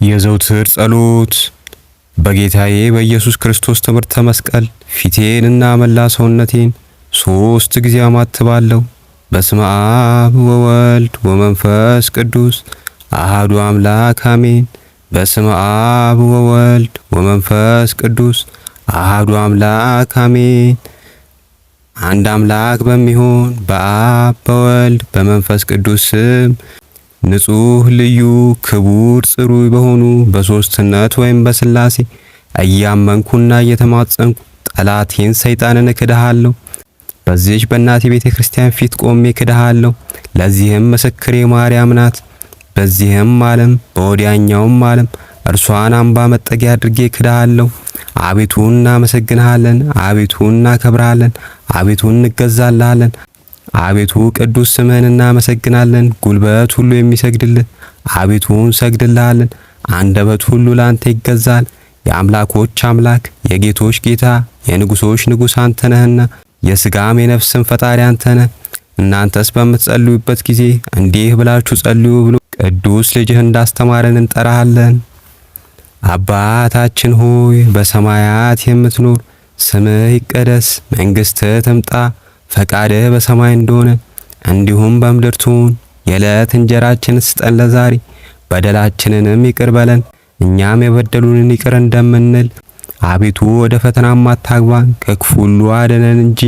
የዘውትር ጸሎት። በጌታዬ በኢየሱስ ክርስቶስ ትምህርተ መስቀል ፊቴንና መላ ሰውነቴን 3 ጊዜ አማትባለሁ። በስመ አብ ወወልድ ወመንፈስ ቅዱስ አሐዱ አምላክ አሜን። በስመ አብ ወወልድ ወመንፈስ ቅዱስ አሐዱ አምላክ አሜን። አንድ አምላክ በሚሆን በአብ በወልድ በመንፈስ ቅዱስ ስም ንጹሕ ልዩ ክቡር ጽሩይ በሆኑ በሦስትነት ወይም በሥላሴ እያመንኩና እየተማጸንኩ ጠላቴን ሰይጣንን እክድሃለሁ። በዚህች በእናቴ ቤተ ክርስቲያን ፊት ቆሜ እክድሃለሁ። ለዚህም ምስክሬ ማርያም ናት። በዚህም ዓለም በወዲያኛውም ዓለም እርሷን አምባ መጠጊያ አድርጌ እክድሃለሁ። አቤቱ እናመሰግንሃለን፣ አቤቱ እናከብርሃለን፣ አቤቱ እንገዛልሃለን። አቤቱ ቅዱስ ስምህን እናመሰግናለን። ጉልበት ሁሉ የሚሰግድልህ አቤቱ እንሰግድልሃለን። አንደበት ሁሉ ላንተ ይገዛል። የአምላኮች አምላክ የጌቶች ጌታ የንጉሶች ንጉሥ አንተ ነህና የሥጋም የነፍስም ፈጣሪ አንተ ነህ። እናንተስ በምትጸልዩበት ጊዜ እንዲህ ብላችሁ ጸልዩ ብሎ ቅዱስ ልጅህ እንዳስተማረን እንጠራሃለን። አባታችን ሆይ በሰማያት የምትኖር፣ ስምህ ይቀደስ፣ መንግሥትህ ትምጣ፣ ፈቃድህ በሰማይ እንደሆነ እንዲሁም በምድር ትሁን። የዕለት እንጀራችንን ስጠን ለዛሬ፣ በደላችንንም ይቅር በለን እኛም የበደሉንን ይቅር እንደምንል። አቤቱ ወደ ፈተናም አታግባን ከክፉ ሁሉ አድነን እንጂ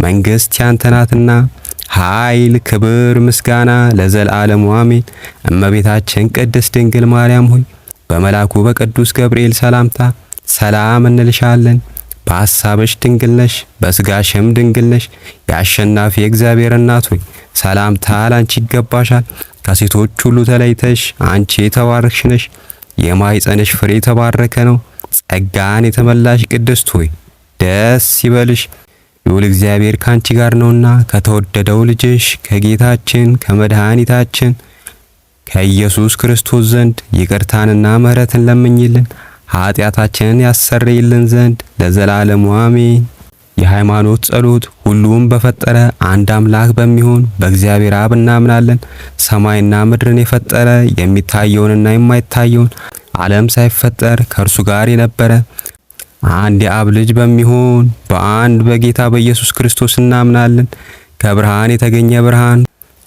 መንግሥት ያንተ ናትና ኃይል፣ ክብር፣ ምስጋና ለዘላለሙ አሜን። እመቤታችን ቅድስት ድንግል ማርያም ሆይ በመልአኩ በቅዱስ ገብርኤል ሰላምታ ሰላም እንልሻለን። በሐሳብሽ ድንግል ነሽ፣ በሥጋሽም ድንግል ነሽ። የአሸናፊ እግዚአብሔር እናት ሆይ ሰላምታ ላንቺ ይገባሻል። ከሴቶች ሁሉ ተለይተሽ አንቺ የተባረክሽ ነሽ። የማኅፀንሽ ፍሬ የተባረከ ነው። ጸጋን የተመላሽ ቅድስት ሆይ ደስ ይበልሽ፣ ልዑል እግዚአብሔር ካንቺ ጋር ነውና ከተወደደው ልጅሽ ከጌታችን ከመድኃኒታችን ከኢየሱስ ክርስቶስ ዘንድ ይቅርታንና ምሕረትን ለምኝልን ኃጢአታችንን ያሰረይልን ዘንድ ለዘላለሙ አሜን። የሃይማኖት ጸሎት። ሁሉም በፈጠረ አንድ አምላክ በሚሆን በእግዚአብሔር አብ እናምናለን። ሰማይና ምድርን የፈጠረ የሚታየውንና የማይታየውን ዓለም ሳይፈጠር ከእርሱ ጋር የነበረ አንድ የአብ ልጅ በሚሆን በአንድ በጌታ በኢየሱስ ክርስቶስ እናምናለን። ከብርሃን የተገኘ ብርሃን፣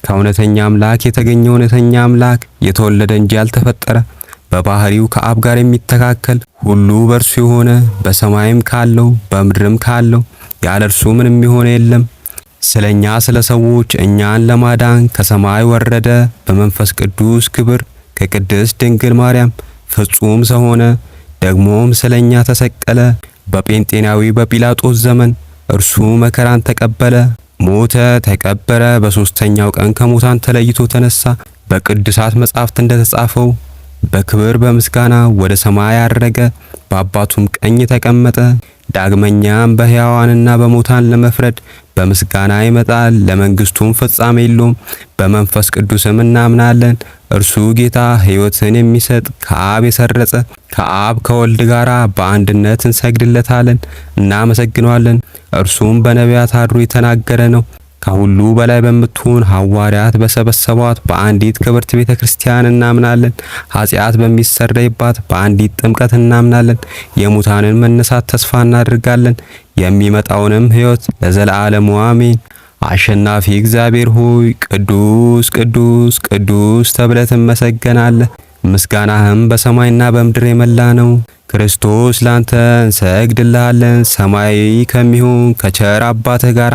ከእውነተኛ አምላክ የተገኘ እውነተኛ አምላክ፣ የተወለደ እንጂ ያልተፈጠረ፣ በባህሪው ከአብ ጋር የሚተካከል፣ ሁሉ በእርሱ የሆነ፣ በሰማይም ካለው በምድርም ካለው ያለ እርሱ ምንም የሆነ የለም። ስለኛ ስለ ሰዎች እኛን ለማዳን ከሰማይ ወረደ። በመንፈስ ቅዱስ ክብር ከቅድስት ድንግል ማርያም ፍጹም ሰው ሆነ። ደግሞም ስለኛ ተሰቀለ። በጴንጤናዊ በጲላጦስ ዘመን እርሱ መከራን ተቀበለ፣ ሞተ፣ ተቀበረ። በሦስተኛው ቀን ከሙታን ተለይቶ ተነሳ። በቅዱሳት መጻሕፍት እንደተጻፈው በክብር በምስጋና ወደ ሰማይ አረገ፣ በአባቱም ቀኝ ተቀመጠ። ዳግመኛም በሕያዋንና በሙታን ለመፍረድ በምስጋና ይመጣል። ለመንግስቱም ፍጻሜ የለውም። በመንፈስ ቅዱስም እናምናለን። እርሱ ጌታ ሕይወትን የሚሰጥ ከአብ የሰረጸ ከአብ ከወልድ ጋር በአንድነት እንሰግድለታለን፣ እናመሰግነዋለን። እርሱም በነቢያት አድሮ የተናገረ ነው። ከሁሉ በላይ በምትሆን ሐዋርያት በሰበሰቧት በአንዲት ክብርት ቤተ ክርስቲያን እናምናለን። ኃጢአት በሚሰረይባት በአንዲት ጥምቀት እናምናለን። የሙታንን መነሳት ተስፋ እናደርጋለን፣ የሚመጣውንም ሕይወት ለዘላለሙ አሜን። አሸናፊ እግዚአብሔር ሆይ ቅዱስ ቅዱስ ቅዱስ ተብለህ ትመሰገናለህ። ምስጋናህም በሰማይና በምድር የመላ ነው። ክርስቶስ ላንተ እንሰግድልሃለን። ሰማያዊ ከሚሆን ከቸር አባትህ ጋር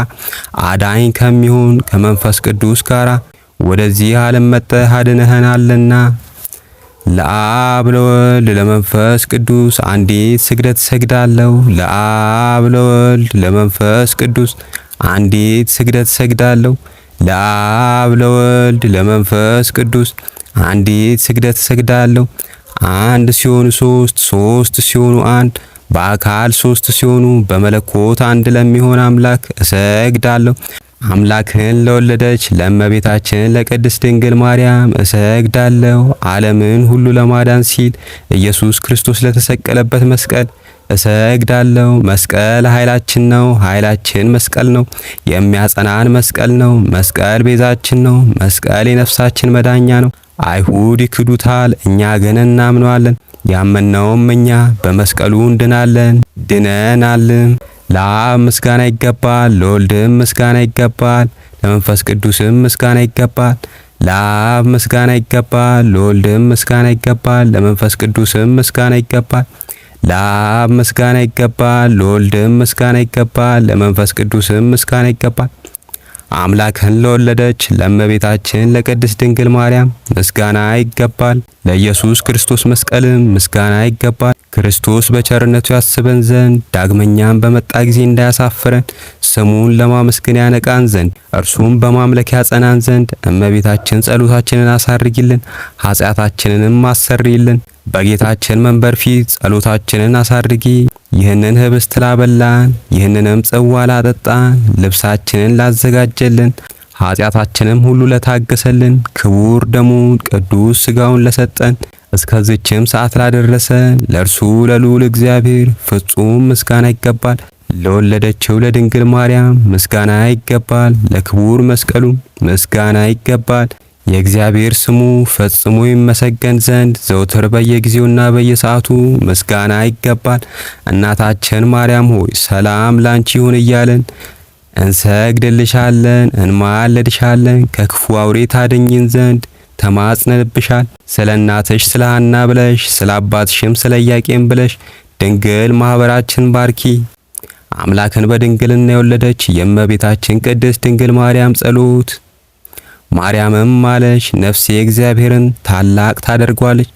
አዳኝ ከሚሆን ከመንፈስ ቅዱስ ጋር ወደዚህ ዓለም መጥተህ አድነኸናልና ለአብ ለወልድ ለመንፈስ ቅዱስ አንዲት ስግደት ሰግዳለሁ። ለአብ ለወልድ ለመንፈስ ቅዱስ አንዲት ስግደት ሰግዳለሁ። ለአብ ለወልድ ለመንፈስ ቅዱስ አንዲት ስግደት ሰግዳለሁ። አንድ ሲሆኑ ሶስት፣ ሶስት ሲሆኑ አንድ፣ በአካል ሶስት ሲሆኑ በመለኮት አንድ ለሚሆን አምላክ እሰግዳለሁ። አምላክን ለወለደች ለእመቤታችን ለቅድስት ድንግል ማርያም እሰግዳለሁ። ዓለምን ሁሉ ለማዳን ሲል ኢየሱስ ክርስቶስ ለተሰቀለበት መስቀል እሰግዳለሁ። መስቀል ኃይላችን ነው። ኃይላችን መስቀል ነው። የሚያጸናን መስቀል ነው። መስቀል ቤዛችን ነው። መስቀል የነፍሳችን መዳኛ ነው። አይሁድ ይክዱታል፣ እኛ ግን እናምነዋለን። ያመነውም እኛ በመስቀሉ እንድናለን ድነናልም። ለአብ ምስጋና ይገባል፣ ለወልድም ምስጋና ይገባል፣ ለመንፈስ ቅዱስም ምስጋና ይገባል። ለአብ ምስጋና ይገባል፣ ለወልድም ምስጋና ይገባል፣ ለመንፈስ ቅዱስም ምስጋና ይገባል። ለአብ ምስጋና ይገባል፣ ለወልድም ምስጋና ይገባል፣ ለመንፈስ ቅዱስም ምስጋና ይገባል። አምላክን ለወለደች ለእመቤታችን ለቅድስት ድንግል ማርያም ምስጋና ይገባል። ለኢየሱስ ክርስቶስ መስቀልም ምስጋና ይገባል። ክርስቶስ በቸርነቱ ያስበን ዘንድ ዳግመኛም በመጣ ጊዜ እንዳያሳፍረን ስሙን ለማመስገን ያነቃን ዘንድ እርሱም በማምለክ ያጸናን ዘንድ እመቤታችን ጸሎታችንን አሳርጊልን፣ ኃጢአታችንንም አሰርይልን። በጌታችን መንበር ፊት ጸሎታችንን አሳርጊ። ይህንን ህብስት ላበላን፣ ይህንንም ጽዋ ላጠጣን፣ ልብሳችንን ላዘጋጀልን፣ ኃጢአታችንም ሁሉ ለታገሰልን፣ ክቡር ደሙን ቅዱስ ሥጋውን ለሰጠን፣ እስከዚችም ሰዓት ላደረሰን ለእርሱ ለልዑል እግዚአብሔር ፍጹም ምስጋና ይገባል። ለወለደችው ለድንግል ማርያም ምስጋና ይገባል። ለክቡር መስቀሉ ምስጋና ይገባል። የእግዚአብሔር ስሙ ፈጽሞ ይመሰገን ዘንድ ዘውትር በየጊዜውና በየሰዓቱ ምስጋና ይገባል። እናታችን ማርያም ሆይ ሰላም ላንቺ ይሁን እያለን እንሰግድልሻለን፣ እንማለድሻለን። ከክፉ አውሬ ታድኝን ዘንድ ተማጽነንብሻል። ስለ እናትሽ ስለ ሐና ብለሽ ስለ አባትሽም ስለ ኢያቄም ብለሽ ድንግል ማህበራችን ባርኪ። አምላክን በድንግልና የወለደች የእመቤታችን ቅድስት ድንግል ማርያም ጸሎት። ማርያምም አለች፣ ነፍሴ እግዚአብሔርን ታላቅ ታደርጓለች፣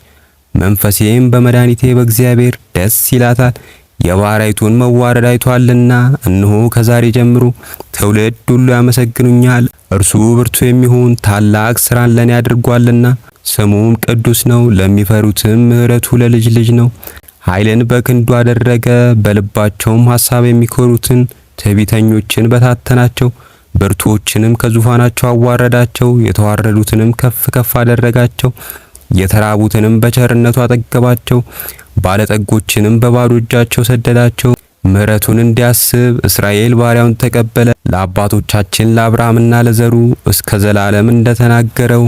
መንፈሴም በመድኃኒቴ በእግዚአብሔር ደስ ይላታል። የባሪያይቱን መዋረድ አይቷልና፣ እነሆ ከዛሬ ጀምሮ ትውልድ ሁሉ ያመሰግኑኛል። እርሱ ብርቱ የሚሆን ታላቅ ሥራን ለኔ አድርጓልና፣ ስሙም ቅዱስ ነው። ለሚፈሩትም ምሕረቱ ለልጅ ልጅ ነው። ኃይልን በክንዱ አደረገ፣ በልባቸውም ሐሳብ የሚኮሩትን ትዕቢተኞችን በታተናቸው። ብርቱዎችንም ከዙፋናቸው አዋረዳቸው፣ የተዋረዱትንም ከፍ ከፍ አደረጋቸው። የተራቡትንም በቸርነቱ አጠገባቸው፣ ባለጠጎችንም በባዶ እጃቸው ሰደዳቸው። ምሕረቱን እንዲያስብ እስራኤል ባሪያውን ተቀበለ። ለአባቶቻችን ለአብርሃምና ለዘሩ እስከ ዘላለም እንደተናገረው